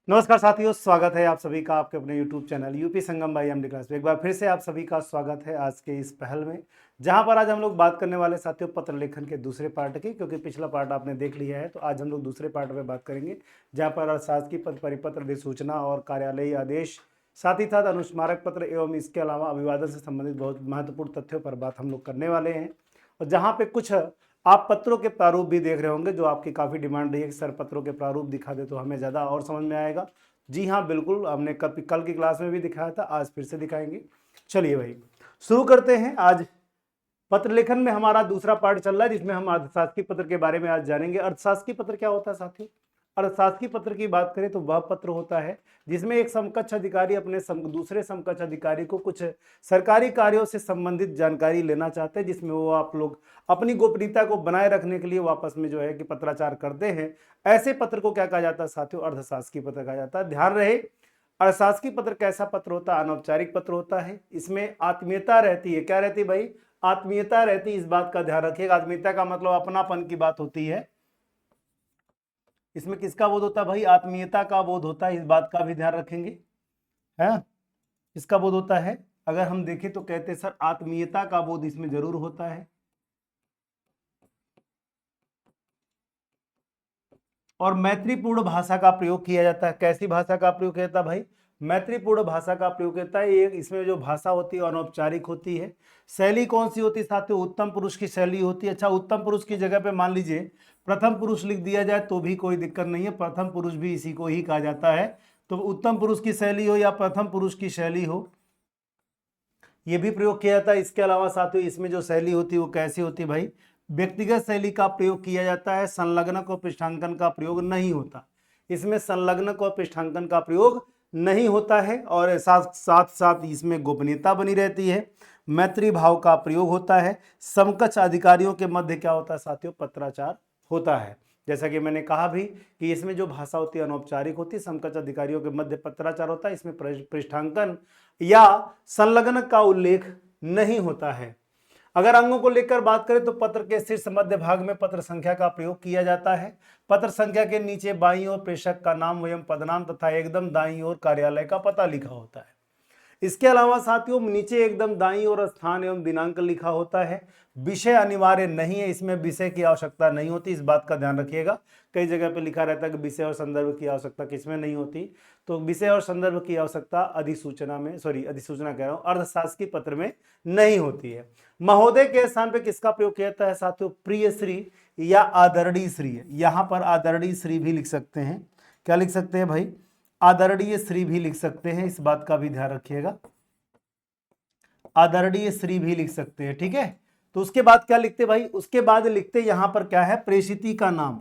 नमस्कार साथियों, स्वागत है आप सभी का आपके अपने YouTube channel UP Sangam by MD class में। एक बार फिर से आप सभी का स्वागत है आज के इस पहल में, जहां पर आज हम लोग बात करने वाले साथियों पत्र लेखन के दूसरे पार्ट की। क्योंकि पिछला पार्ट आपने देख लिया है, तो आज हम लोग दूसरे पार्ट में बात करेंगे, जहां पर अशासकीय पद परिपत्र, अधिसूचना और कार्यालयीय आदेश, साथ ही साथ अनुस्मारक पत्र एवं इसके अलावा अभिवादन से संबंधित बहुत महत्वपूर्ण तथ्यों पर बात हम लोग करने वाले हैं। और जहाँ पे कुछ आप पत्रों के प्रारूप भी देख रहे होंगे, जो आपकी काफ़ी डिमांड रही है कि सर पत्रों के प्रारूप दिखा दे तो हमें ज़्यादा और समझ में आएगा। जी हाँ, बिल्कुल, हमने कल की क्लास में भी दिखाया था, आज फिर से दिखाएंगे। चलिए भाई, शुरू करते हैं। आज पत्र लेखन में हमारा दूसरा पार्ट चल रहा है, जिसमें हम अर्थशासकीय पत्र के बारे में आज जानेंगे। अर्थशासकीय पत्र क्या होता है साथियों? अर्थशासकीय पत्र की बात करें तो वह पत्र होता है जिसमें एक समकक्ष अधिकारी अपने दूसरे समकक्ष अधिकारी को कुछ सरकारी कार्यों से संबंधित जानकारी लेना चाहते हैं, जिसमें वो आप लोग अपनी गोपनीयता को बनाए रखने के लिए वापस में जो है कि पत्राचार करते हैं। ऐसे पत्र को क्या कहा जाता है साथियों? अर्थशासकीय पत्र कहा जाता है। ध्यान रहे, अर्थशासकीय पत्र कैसा पत्र होता है? अनौपचारिक पत्र होता है। इसमें आत्मीयता रहती है। क्या रहती है भाई? आत्मीयता रहती है। इस बात का ध्यान रखिएगा। आत्मीयता का मतलब अपनापन की बात होती है। इसमें किसका बोध होता है भाई? आत्मीयता का बोध होता है। इस बात का भी ध्यान रखेंगे, है इसका बोध होता है। अगर हम देखें तो कहते हैं सर आत्मीयता का बोध इसमें जरूर होता है। और मैत्रीपूर्ण भाषा का प्रयोग किया जाता है। कैसी भाषा का प्रयोग किया जाता है भाई? मैत्रीपूर्ण भाषा का प्रयोग करता है। एक इसमें जो भाषा होती है अनौपचारिक होती है। शैली कौन सी होती है साथियों? उत्तम पुरुष की शैली होती है। अच्छा, उत्तम पुरुष की जगह पे मान लीजिए प्रथम पुरुष लिख दिया जाए तो भी कोई दिक्कत नहीं है। प्रथम पुरुष भी इसी को ही कहा जाता है। तो उत्तम पुरुष की शैली हो या प्रथम पुरुष की शैली हो, ये भी प्रयोग किया जाता है। इसके अलावा साथियों इसमें जो शैली होती है वो कैसी होती है भाई? व्यक्तिगत शैली का प्रयोग किया जाता है। संलग्नक और पृष्ठांकन का प्रयोग नहीं होता। इसमें संलग्नक और पृष्ठांकन का प्रयोग नहीं होता है। और साथ साथ साथ इसमें गोपनीयता बनी रहती है। मैत्री भाव का प्रयोग होता है। समकक्ष अधिकारियों के मध्य क्या होता है साथियों? पत्राचार होता है। जैसा कि मैंने कहा भी कि इसमें जो भाषा होती है अनौपचारिक होती है। समकक्ष अधिकारियों के मध्य पत्राचार होता है। इसमें पृष्ठांकन या संलग्नक का उल्लेख नहीं होता है। अगर अंगों को लेकर बात करें तो पत्र के शीर्ष मध्य भाग में पत्र संख्या का प्रयोग किया जाता है। पत्र संख्या के नीचे बाईं ओर प्रेषक का नाम एवं पदनाम तथा एकदम दाईं ओर कार्यालय का पता लिखा होता है। इसके अलावा साथियों नीचे एकदम दाईं ओर स्थान एवं दिनांक लिखा होता है। विषय अनिवार्य नहीं है, इसमें विषय की आवश्यकता नहीं होती। इस बात का ध्यान रखिएगा। कई जगह पे लिखा रहता है कि विषय और संदर्भ की आवश्यकता किसमें नहीं होती। तो विषय और संदर्भ की आवश्यकता अधिसूचना में, अधिसूचना कह रहा हूं, अर्थशासकीय पत्र में नहीं होती है। महोदय के स्थान पे किसका प्रयोग किया जाता है साथियों? प्रिय श्री या आदरणीय श्री। यहां पर आदरणीय श्री भी लिख सकते हैं। क्या लिख सकते हैं भाई? आदरणीय श्री भी लिख सकते हैं। इस बात का भी ध्यान रखिएगा। आदरणीय श्री भी लिख सकते हैं, ठीक है। तो उसके बाद क्या लिखते भाई? उसके बाद लिखते यहां पर क्या है? प्रेषिती का नाम।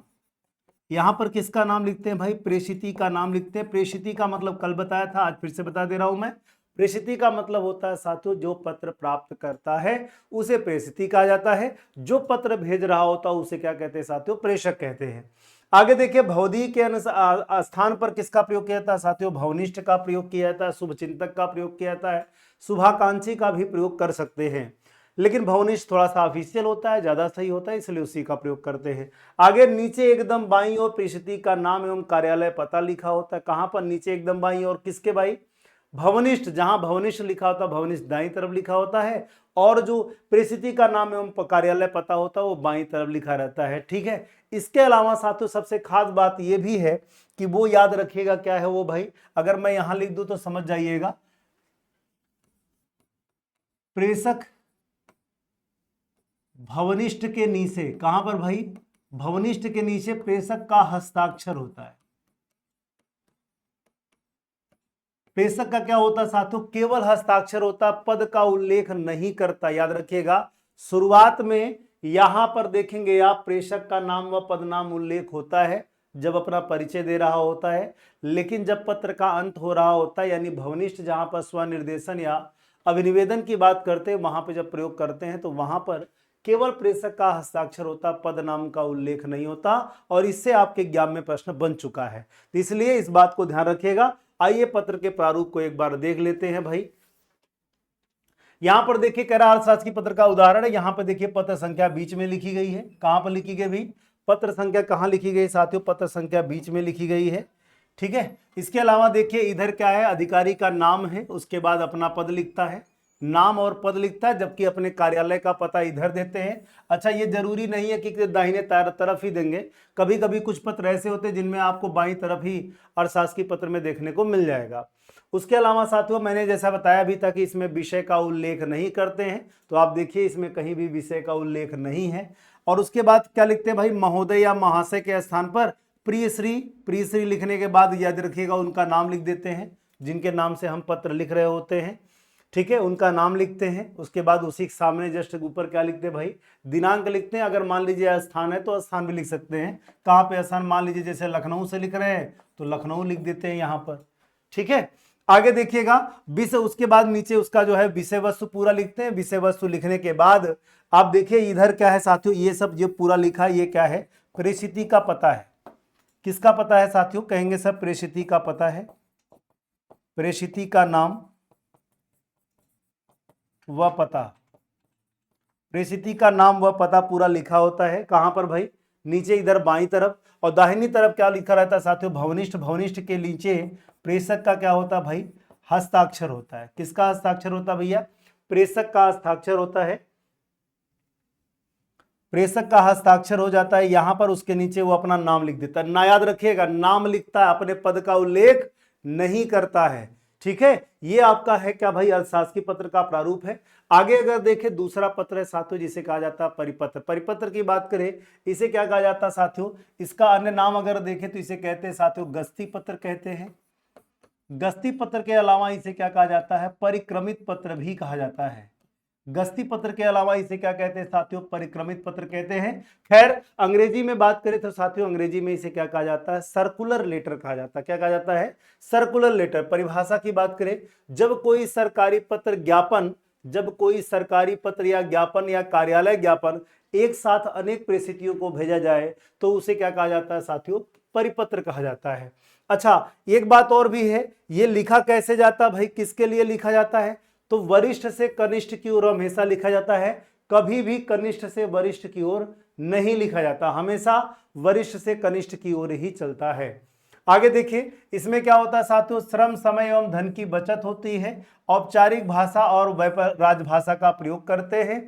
यहां पर किसका नाम लिखते हैं भाई? प्रेषिती का नाम लिखते हैं। प्रेषिती का मतलब कल बताया था, आज फिर से बता दे रहा हूं मैं। प्रेषिती का मतलब होता है साथियों जो पत्र प्राप्त करता है उसे प्रेषिती कहा जाता है। जो पत्र भेज रहा होता है उसे क्या कहते हैं साथियों? प्रेषक कहते हैं। आगे देखिए, भवदीय के अनुसार स्थान पर किसका प्रयोग किया जाता है साथियों? भवनिष्ठ का प्रयोग किया जाता है। शुभचिंतक का प्रयोग किया जाता है। शुभाकांक्षी का भी प्रयोग कर सकते हैं, लेकिन भवनिष्ठ थोड़ा सा ऑफिशियल होता है, ज्यादा सही होता है, इसलिए उसी का प्रयोग करते हैं। आगे नीचे एकदम बाईं ओर प्रेषिती का नाम एवं कार्यालय पता लिखा होता है। कहां पर? नीचे एकदम बाईं ओर। किसके भाई? भवनिष्ठ। जहां भवनिष्ठ लिखा होता है, भवनिष्ठ दाईं तरफ लिखा होता है, और जो प्रेषिती का नाम एवं कार्यालय पता होता है वो बाईं तरफ लिखा रहता है, ठीक है। इसके अलावा साथियों सबसे खास बात यह भी है कि वो याद रखिएगा, क्या है वो भाई? अगर मैं यहां लिख दूं तो समझ जाइएगा। प्रेषक भवनिष्ठ के नीचे, कहां पर भाई? भवनिष्ठ के नीचे प्रेषक का हस्ताक्षर होता है। प्रेषक का क्या होता है साथियों? केवल हस्ताक्षर होता, पद का उल्लेख नहीं करता। याद रखिएगा, शुरुआत में यहां पर देखेंगे आप प्रेषक का नाम व पदनाम उल्लेख होता है जब अपना परिचय दे रहा होता है। लेकिन जब पत्र का अंत हो रहा होता है, यानी भवनिष्ठ जहां पर स्वनिर्देशन या अभिनिवेदन की बात करते हैं, वहां पर जब प्रयोग करते हैं तो वहां पर केवल प्रेषक का हस्ताक्षर होता, पद नाम का उल्लेख नहीं होता। और इससे आपके एग्जाम में प्रश्न बन चुका है, तो इसलिए इस बात को ध्यान रखिएगा। आइए पत्र के प्रारूप को एक बार देख लेते हैं भाई। यहां पर देखिए कह रहा अर्थशास्त्री पत्र का उदाहरण है। यहां पर देखिए पत्र संख्या बीच में लिखी गई है। कहां पर लिखी गई भाई? पत्र संख्या कहां लिखी गई साथियों? पत्र संख्या बीच में लिखी गई है। ठीक है। इसके अलावा देखिए इधर क्या है, अधिकारी का नाम है, उसके बाद अपना पद लिखता है, नाम और पद लिखता है, जबकि अपने कार्यालय का पता इधर देते हैं। अच्छा, ये जरूरी नहीं है कि दाहिने तरफ ही देंगे, कभी कभी कुछ पत्र ऐसे होते हैं जिनमें आपको बाईं तरफ ही अर्थशासकीय पत्र में देखने को मिल जाएगा। उसके अलावा साथियों मैंने जैसा बताया भी था कि इसमें विषय का उल्लेख नहीं करते हैं, तो आप देखिए इसमें कहीं भी विषय का उल्लेख नहीं है। और उसके बाद क्या लिखते हैं भाई, महोदय या महाशय के स्थान पर प्रिय श्री लिखने के बाद याद रखिएगा उनका नाम लिख देते हैं, जिनके नाम से हम पत्र लिख रहे होते हैं, ठीक है, उनका नाम लिखते हैं। उसके बाद उसी के सामने जस्ट ऊपर क्या लिखते हैं भाई, दिनांक लिखते हैं। अगर मान लीजिए स्थान है तो स्थान भी लिख सकते हैं, कहाँ पे स्थान, मान लीजिए जैसे लखनऊ से लिख रहे हैं तो लखनऊ लिख देते हैं यहाँ पर, ठीक है। आगे देखिएगा विषय, उसके बाद नीचे उसका जो है विषय वस्तु पूरा लिखते हैं। विषय वस्तु लिखने के बाद आप देखिए इधर क्या है साथियों, ये सब जो पूरा लिखा है ये क्या है, प्रेषिती का पता है। किसका पता है साथियों, कहेंगे सब प्रेषिती का पता है, प्रेषिती का नाम व पता, प्रेषिती का नाम व पता पूरा लिखा होता है। कहां पर भाई, नीचे इधर बाईं तरफ। और दाहिनी तरफ क्या लिखा रहता है साथियों, भवनिष्ठ। भवनिष्ठ के नीचे प्रेषक का क्या होता है भाई, हस्ताक्षर होता है। किसका हस्ताक्षर होता है भैया, प्रेषक का हस्ताक्षर होता है। प्रेषक का हस्ताक्षर हो जाता है यहां पर, उसके नीचे वो अपना नाम लिख देता है। ना याद रखिएगा, नाम लिखता है, अपने पद का उल्लेख नहीं करता है, ठीक है। ये आपका है क्या भाई, अर्थशासकीय पत्र का प्रारूप है। आगे अगर देखें दूसरा पत्र है साथियों जिसे कहा जाता है परिपत्र। परिपत्र की बात करें, इसे क्या कहा जाता है साथियों, इसका अन्य नाम अगर देखें तो इसे कहते हैं साथियों गस्ती पत्र कहते हैं। गस्ती पत्र के अलावा इसे क्या कहा जाता है, परिक्रमित पत्र भी कहा जाता है। गस्ती पत्र के अलावा इसे क्या कहते हैं साथियों, परिक्रमित पत्र कहते हैं। खैर अंग्रेजी में बात करें तो साथियों अंग्रेजी में इसे क्या कहा जाता है, सर्कुलर लेटर कहा जाता है। क्या कहा जाता है, सर्कुलर लेटर। परिभाषा की बात करें, जब कोई सरकारी पत्र ज्ञापन, जब कोई सरकारी पत्र या ज्ञापन या कार्यालय ज्ञापन एक साथ अनेक प्रेषितियों को भेजा जाए तो उसे क्या कहा जाता है साथियों, परिपत्र कहा जाता है। अच्छा, एक बात और भी है, ये लिखा कैसे जाता है भाई, किसके लिए लिखा जाता है, तो वरिष्ठ से कनिष्ठ की ओर हमेशा लिखा जाता है, कभी भी कनिष्ठ से वरिष्ठ की ओर नहीं लिखा जाता, हमेशा वरिष्ठ से कनिष्ठ की ओर ही चलता है। आगे देखिए इसमें क्या होता है साथियों, श्रम समय एवं धन की बचत होती है। औपचारिक भाषा और राजभाषा का प्रयोग करते हैं।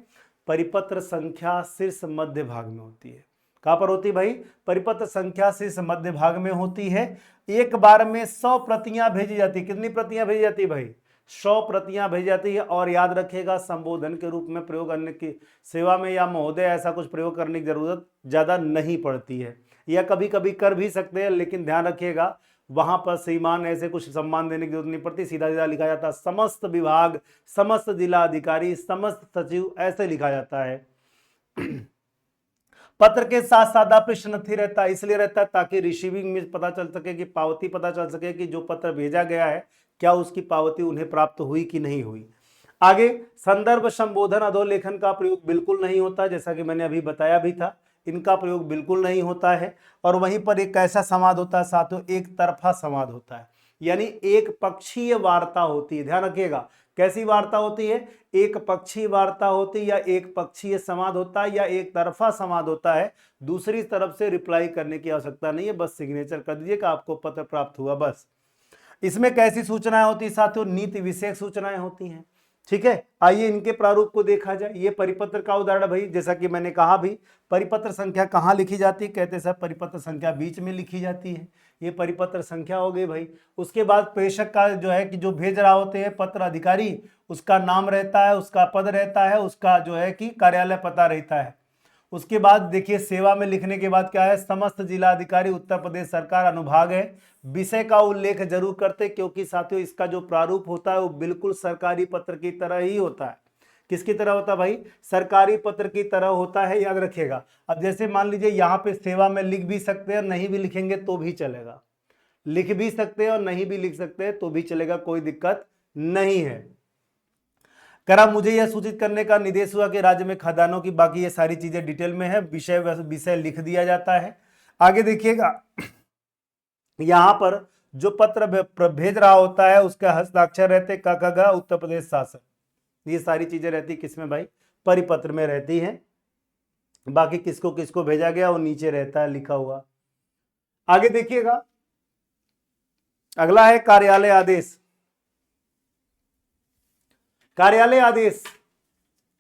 परिपत्र संख्या शीर्ष मध्य भाग में होती है। कहां पर होती है भाई, परिपत्र संख्या शीर्ष मध्य भाग में होती है। एक बार में 100 प्रतियां भेजी जाती। कितनी प्रतियां भेजी जाती भाई, 100 प्रतियां भेजी जाती है। और याद रखिएगा संबोधन के रूप में प्रयोग करने की, सेवा में या महोदय ऐसा कुछ प्रयोग करने की जरूरत ज्यादा नहीं पड़ती है, या कभी कभी कर भी सकते हैं, लेकिन ध्यान रखिएगा वहां पर श्रीमान ऐसे कुछ सम्मान देने की जरूरत नहीं पड़ती, सीधा सीधा लिखा जाता है समस्त विभाग, समस्त जिला अधिकारी, समस्त सचिव, ऐसे लिखा जाता है। पत्र के साथ सादा पृष्ठ नथी रहता है, इसलिए रहता है ताकि रिसीविंग में पता चल सके कि पावती पता चल सके कि जो पत्र भेजा गया है क्या उसकी पावती उन्हें प्राप्त हुई कि नहीं हुई। आगे संदर्भ संबोधन अधोलेखन का प्रयोग बिल्कुल नहीं होता, जैसा कि मैंने अभी बताया भी था, इनका प्रयोग बिल्कुल नहीं होता है। और वहीं पर एक कैसा संवाद होता है साथियों, एक तरफा संवाद होता है, यानी एक पक्षीय वार्ता होती है। ध्यान रखिएगा कैसी वार्ता होती है, एक पक्षीय वार्ता होती है, या एक पक्षीय संवाद होता है, या एक तरफा संवाद होता है। दूसरी तरफ से रिप्लाई करने की आवश्यकता नहीं है, बस सिग्नेचर कर दीजिए कि आपको पत्र प्राप्त हुआ बस। इसमें कैसी सूचनाएं होती है साथियों, नीति विषयक सूचनाएं होती हैं, ठीक है। आइए इनके प्रारूप को देखा जाए। ये परिपत्र का उदाहरण भाई, जैसा कि मैंने कहा भी, परिपत्र संख्या कहाँ लिखी जाती है, कहते सर परिपत्र संख्या बीच में लिखी जाती है, ये परिपत्र संख्या हो गई भाई। उसके बाद प्रेषक का जो है कि जो भेज रहा होते हैं पत्र अधिकारी, उसका नाम रहता है, उसका पद रहता है, उसका जो है कि कार्यालय पता रहता है। उसके बाद देखिए सेवा में लिखने के बाद क्या है, समस्त जिला अधिकारी उत्तर प्रदेश सरकार अनुभाग है। विषय का उल्लेख जरूर करते, क्योंकि साथियों इसका जो प्रारूप होता है वो बिल्कुल सरकारी पत्र की तरह ही होता है। किसकी तरह होता है भाई, सरकारी पत्र की तरह होता है, याद रखिएगा। अब जैसे मान लीजिए यहाँ पे सेवा में लिख भी सकते हैं, नहीं भी लिखेंगे तो भी चलेगा, लिख भी सकते हैं और नहीं भी लिख सकते हैं तो भी चलेगा, कोई दिक्कत नहीं है। करा मुझे यह सूचित करने का निर्देश हुआ कि राज्य में खदानों की, बाकी ये सारी चीजें डिटेल में है, विषय लिख दिया जाता है। आगे देखिएगा यहां पर जो पत्र भेज रहा होता है उसका हस्ताक्षर रहते क उत्तर प्रदेश शासन, ये सारी चीजें रहती किसमें भाई, परिपत्र में रहती हैं। बाकी किसको किसको भेजा गया वो नीचे रहता है लिखा हुआ। आगे देखिएगा अगला है कार्यालय आदेश। कार्यालय आदेश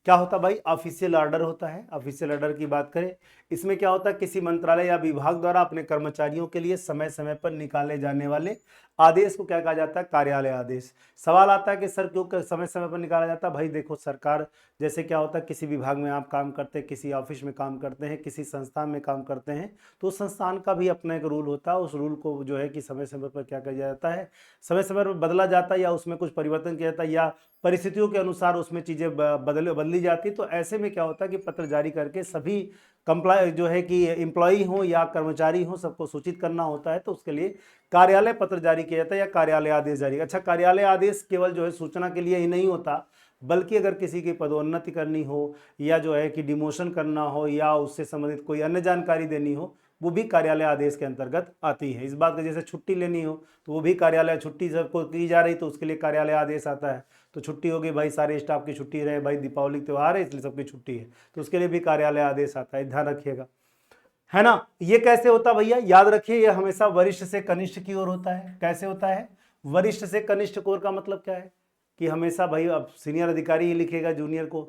क्या होता है भाई? ऑफिशियल ऑर्डर होता है। ऑफिशियल ऑर्डर की बात करें, इसमें क्या होता है, किसी मंत्रालय या विभाग द्वारा अपने कर्मचारियों के लिए समय समय पर निकाले जाने वाले आदेश को क्या कहा जाता है? कार्यालय आदेश। सवाल आता है कि सर क्यों समय समय पर निकाला जाता है? भाई देखो, सरकार जैसे क्या होता है, किसी विभाग में आप काम करते हैं, किसी ऑफिस में काम करते हैं, किसी संस्थान में काम करते हैं, तो उस संस्थान का भी अपना एक रूल होता है। उस रूल को जो है कि समय समय पर क्या किया जाता है, समय समय पर बदला जाता है, या उसमें कुछ परिवर्तन किया जाता है, या परिस्थितियों के अनुसार उसमें चीजें बदली जाती। तो ऐसे में क्या होता है कि पत्र जारी करके सभी कंप्लाई जो है कि एम्प्लॉई हो या कर्मचारी हो, सबको सूचित करना होता है। तो उसके लिए कार्यालय पत्र जारी किया जाता है या कार्यालय आदेश जारी। अच्छा, कार्यालय आदेश केवल जो है सूचना के लिए ही नहीं होता, बल्कि अगर किसी की पदोन्नति करनी हो, या जो है कि डिमोशन करना हो, या उससे संबंधित कोई अन्य जानकारी देनी हो, वो भी कार्यालय आदेश के अंतर्गत आती है। इस बात का जैसे छुट्टी लेनी हो तो वो भी कार्यालय, छुट्टी सबको की जा रही तो उसके लिए कार्यालय आदेश आता है। तो छुट्टी होगी भाई, सारे स्टाफ की छुट्टी रहे, भाई दीपावली त्योहार है इसलिए सबकी छुट्टी है, तो उसके लिए भी कार्यालय आदेश आता है। ध्यान रखिएगा, है ना। ये कैसे होता भैया? याद रखिए, ये हमेशा वरिष्ठ से कनिष्ठ की ओर होता है। कैसे होता है? वरिष्ठ से कनिष्ठ की ओर का मतलब क्या है कि हमेशा भाई अब सीनियर अधिकारी ही लिखेगा जूनियर को,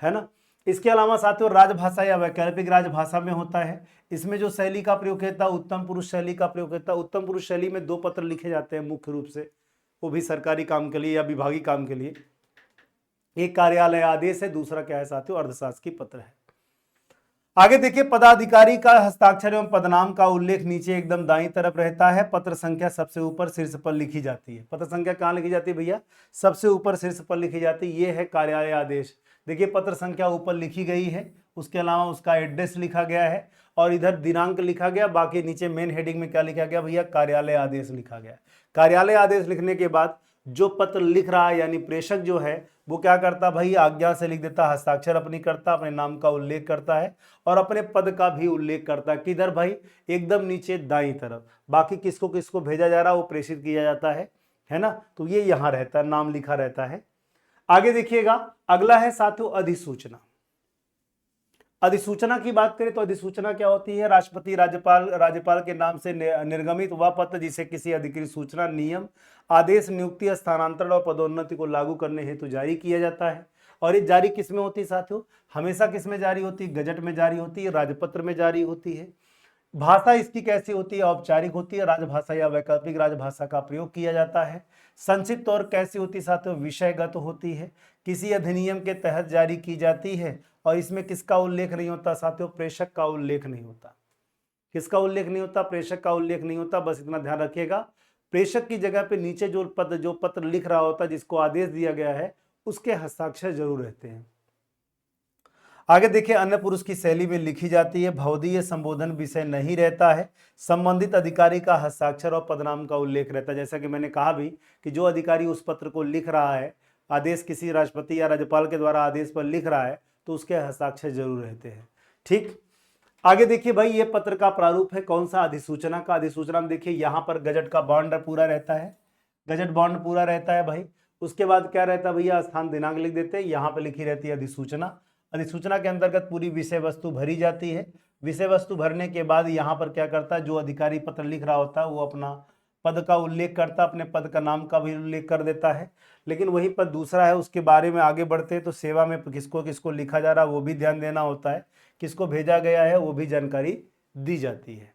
है ना। इसके अलावा साथियों, राजभाषा या वैकल्पिक राजभाषा में होता है। इसमें जो शैली का प्रयोग होता है, उत्तम पुरुष शैली का प्रयोग होता है। उत्तम पुरुष शैली में 2 पत्र लिखे जाते हैं मुख्य रूप से, वो भी सरकारी काम के लिए या विभागीय काम के लिए। एक कार्यालय आदेश है, दूसरा क्या है साथियों? अर्धशासकीय पत्र है। आगे देखिए, पदाधिकारी का हस्ताक्षर एवं पदनाम का उल्लेख नीचे एकदम दाईं तरफ रहता है। पत्र संख्या सबसे ऊपर शीर्ष पर लिखी जाती है। पत्र संख्या कहाँ लिखी जाती है भैया? सबसे ऊपर शीर्ष पर लिखी जाती है। ये है कार्यालय आदेश। देखिए, पत्र संख्या ऊपर लिखी गई है, उसके अलावा उसका एड्रेस लिखा गया है, और इधर दिनांक लिखा गया। बाकी नीचे मेन हेडिंग में क्या लिखा गया भैया? कार्यालय आदेश लिखा गया। कार्यालय आदेश लिखने के बाद जो पत्र लिख रहा है यानी प्रेषक जो है, वो क्या करता भाई? आज्ञा से लिख देता, हस्ताक्षर अपनी करता, अपने नाम का उल्लेख करता है, और अपने पद का भी उल्लेख करता है। किधर भाई? एकदम नीचे दाईं तरफ। बाकी किसको किसको भेजा जा रहा है वो प्रेषित किया जाता है ना। तो ये यहां रहता है, नाम लिखा रहता है। आगे देखिएगा, अगला है साथियों अधिसूचना। अधिसूचना की बात करें तो अधिसूचना क्या होती है? राष्ट्रपति राज्यपाल के नाम से निर्गमित वह पत्र जिसे किसी अधिकृत सूचना, नियम, आदेश, नियुक्ति, स्थानांतरण और पदोन्नति को लागू करने हेतु जारी किया जाता है। और ये जारी किस में होती है साथियों? हमेशा किस में जारी होती है? गजट में जारी होती है, राजपत्र में जारी होती है। भाषा इसकी कैसी होती है? औपचारिक होती है। राजभाषा या वैकल्पिक राजभाषा का प्रयोग किया जाता है। संक्षिप्त और कैसी होती साथियों? विषयगत होती है। किसी अधिनियम के तहत जारी की जाती है। और इसमें किसका उल्लेख नहीं होता साथियों? प्रेषक का उल्लेख नहीं होता। किसका उल्लेख नहीं होता? प्रेषक का उल्लेख नहीं होता। बस इतना ध्यान रखिएगा, प्रेषक की जगह पे नीचे जो पत्र लिख रहा होता है, जिसको आदेश दिया गया है, उसके हस्ताक्षर जरूर रहते हैं। आगे देखिए, अन्य पुरुष की शैली में लिखी जाती है। भवदीय संबोधन विषय नहीं रहता है। संबंधित अधिकारी का हस्ताक्षर और पदनाम का उल्लेख रहता है। जैसा कि मैंने कहा भी कि जो अधिकारी उस पत्र को लिख रहा है, आदेश किसी राष्ट्रपति या राज्यपाल के द्वारा आदेश पर लिख रहा है, तो उसके हस्ताक्षर जरूर रहते हैं। ठीक, आगे देखिए भाई, ये पत्र का प्रारूप है कौन सा? अधिसूचना का। अधिसूचना में देखिए यहाँ पर गजट का बॉन्ड पूरा रहता है, गजट बॉन्ड पूरा रहता है भाई। उसके बाद क्या रहता है भैया? स्थान दिनांक लिख देते हैं, यहाँ पे लिखी रहती है अधिसूचना। अधिसूचना के अंतर्गत पूरी विषय वस्तु भरी जाती है। विषय वस्तु भरने के बाद यहाँ पर क्या करता है? जो अधिकारी पत्र लिख रहा होता है वो अपना पद का उल्लेख करता, अपने पद का नाम का भी उल्लेख कर देता है। लेकिन वही पद दूसरा है, उसके बारे में आगे बढ़ते हैं तो सेवा में किसको किसको लिखा जा रहा है वो भी ध्यान देना होता है, किसको भेजा गया है वो भी जानकारी दी जाती है।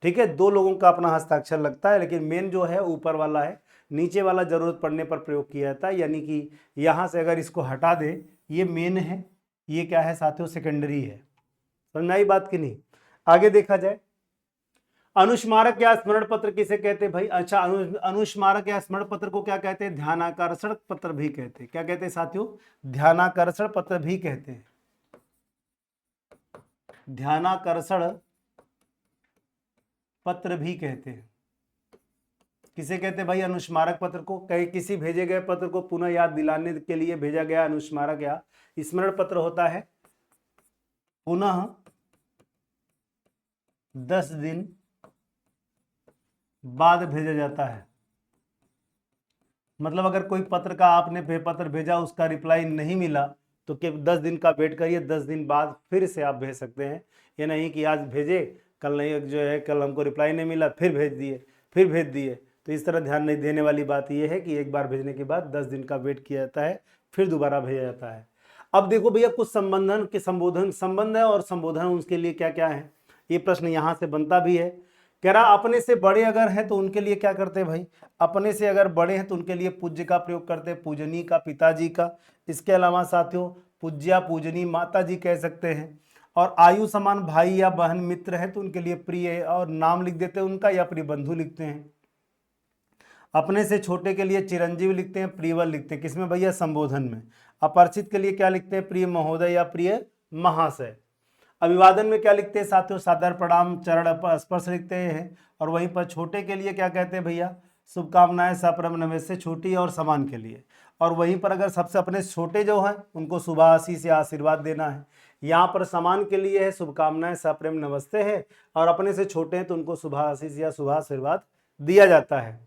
ठीक है, 2 लोगों का अपना हस्ताक्षर लगता है, लेकिन मेन जो है ऊपर वाला है, नीचे वाला जरूरत पड़ने पर प्रयोग किया जाता है। यानी कि यहाँ से अगर इसको हटा दे, ये मेन है, ये क्या है साथियों? सेकेंडरी है। समझ में आई बात की नहीं? आगे देखा जाए, अनुस्मारक या स्मरण पत्र किसे कहते हैं भाई? अच्छा, अनुस्मारक या स्मरण पत्र को क्या कहते हैं? ध्यानाकर्षण पत्र भी कहते हैं। क्या कहते हैं साथियों? ध्यानाकर्षण पत्र भी कहते हैं। ध्यानाकर्षण पत्र भी कहते हैं। किसे कहते हैं भाई? अनुस्मारक पत्र को। कहीं किसी भेजे गए पत्र को पुनः याद दिलाने के लिए भेजा गया अनुस्मारक या स्मरण पत्र होता है। पुनः 10 दिन बाद भेजा जाता है। मतलब अगर कोई पत्र का आपने पत्र भेजा, उसका रिप्लाई नहीं मिला, तो 10 दिन का वेट करिए, 10 दिन बाद फिर से आप भेज सकते हैं। ये नहीं कि आज भेजे, कल नहीं, जो है कल हमको रिप्लाई नहीं मिला, फिर भेज दिए, फिर भेज दिए, तो इस तरह ध्यान नहीं देने वाली बात यह है कि एक बार भेजने के बाद 10 दिन का वेट किया जाता है, फिर दोबारा भेजा जाता है। अब देखो भैया कुछ संबंधन के संबंध है और संबोधन उसके लिए क्या क्या है, ये प्रश्न यहां से बनता भी है। कह रहा अपने से बड़े अगर हैं तो उनके लिए क्या करते हैं भाई, अपने से अगर बड़े हैं तो उनके लिए पूज्य का प्रयोग करते हैं, पूजनी का, पिताजी का। इसके अलावा साथियों पूज्या, पूजनी, माता जी कह सकते हैं। और आयु समान भाई या बहन मित्र है तो उनके लिए प्रिय और नाम लिख देते हैं उनका, या प्रिय बंधु लिखते हैं। अपने से छोटे के लिए चिरंजीव लिखते हैं, प्रियवर लिखते हैं, किसमें भैया, संबोधन में। अपरिचित के लिए क्या लिखते हैं, प्रिय महोदय या प्रिय महाशय। अभिवादन में क्या लिखते हैं साथियों, सादर प्रणाम, चरण स्पर्श लिखते हैं। और वहीं पर छोटे के लिए क्या कहते हैं भैया, शुभकामनाएं, सप्रम नमस्ते, छोटी और समान के लिए। और वहीं पर अगर सबसे अपने छोटे जो हैं उनको शुभ आशीष या आशीर्वाद देना है। यहाँ पर समान के लिए है शुभकामनाएं, सप्रेम नमस्ते है, और अपने से छोटे हैं तो उनको शुभ आशीष या शुभ आशीर्वाद दिया जाता है।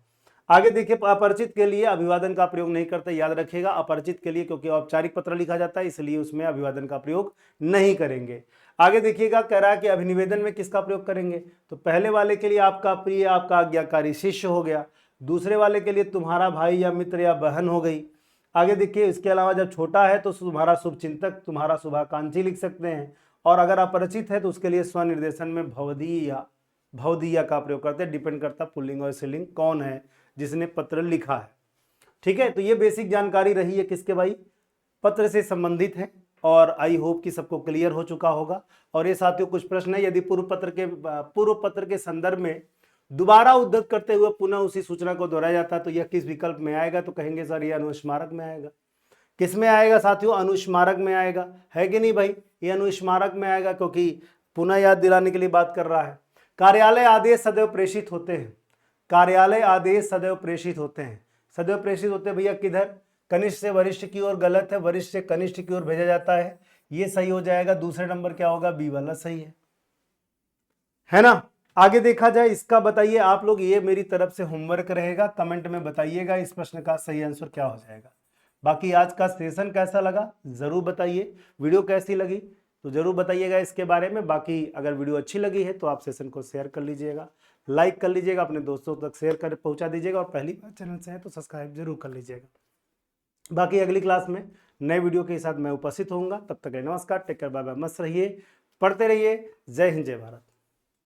आगे देखिए अपरिचित के लिए अभिवादन का प्रयोग नहीं करते, याद रखिएगा अपरिचित के लिए, क्योंकि औपचारिक पत्र लिखा जाता है इसलिए उसमें अभिवादन का प्रयोग नहीं करेंगे। आगे देखिएगा कह रहा है कि अभिनिवेदन में किसका प्रयोग करेंगे, तो पहले वाले के लिए आपका प्रिय, आपका आज्ञाकारी शिष्य हो गया। दूसरे वाले के लिए तुम्हारा भाई या मित्र या बहन हो गई। आगे देखिए इसके अलावा जब छोटा है तो तुम्हारा शुभचिंतक, तुम्हारा शुभाकांक्षी लिख सकते हैं। और अगर अपरिचित है तो उसके लिए स्वनिर्देशन में भवदीया, भवदीया का प्रयोग करते हैं। डिपेंड करता पुल्लिंग और स्त्रीलिंग कौन है जिसने पत्र लिखा है। ठीक है, तो ये बेसिक जानकारी रही है किसके भाई, पत्र से संबंधित है। और आई होप कि सबको क्लियर हो चुका होगा। और ये साथियों कुछ प्रश्न है, यदि पूर्व पत्र के संदर्भ में दोबारा उद्धृत करते हुए पुनः उसी सूचना को दोहराया जाता है तो यह किस विकल्प में आएगा, तो कहेंगे सर ये अनुस्मारक में आएगा। किस में आएगा साथियों, अनुस्मारक में आएगा, है कि नहीं भाई, ये अनुस्मारक में आएगा क्योंकि पुनः याद दिलाने के लिए बात कर रहा है। कार्यालय आदेश सदैव प्रेषित होते हैं, कार्यालय आदेश सदैव प्रेषित होते हैं। सदैव प्रेषित होते हैं भैया किधर, कनिष्ठ से वरिष्ठ की ओर, गलत है, वरिष्ठ से कनिष्ठ की ओर भेजा जाता है, ये सही हो जाएगा। दूसरे नंबर क्या होगा, बी वाला सही है ना। आगे देखा जाए इसका बताइए आप लोग, ये मेरी तरफ से होमवर्क रहेगा, कमेंट में बताइएगा इस प्रश्न का सही आंसर क्या हो जाएगा। बाकी आज का सेशन कैसा लगा जरूर बताइए, वीडियो कैसी लगी तो जरूर बताइएगा इसके बारे में। बाकी अगर वीडियो अच्छी लगी है तो आप सेशन को शेयर कर लीजिएगा, लाइक कर लीजिएगा, अपने दोस्तों तक शेयर कर पहुंचा दीजिएगा, और पहली बार चैनल से है तो सब्सक्राइब जरूर कर लीजिएगा। बाकी अगली क्लास में नए वीडियो के साथ मैं उपस्थित होऊंगा, तब तक नमस्कार, टेक केयर, बाय बाय, मस्त रहिए, पढ़ते रहिए। जय हिंद, जय भारत।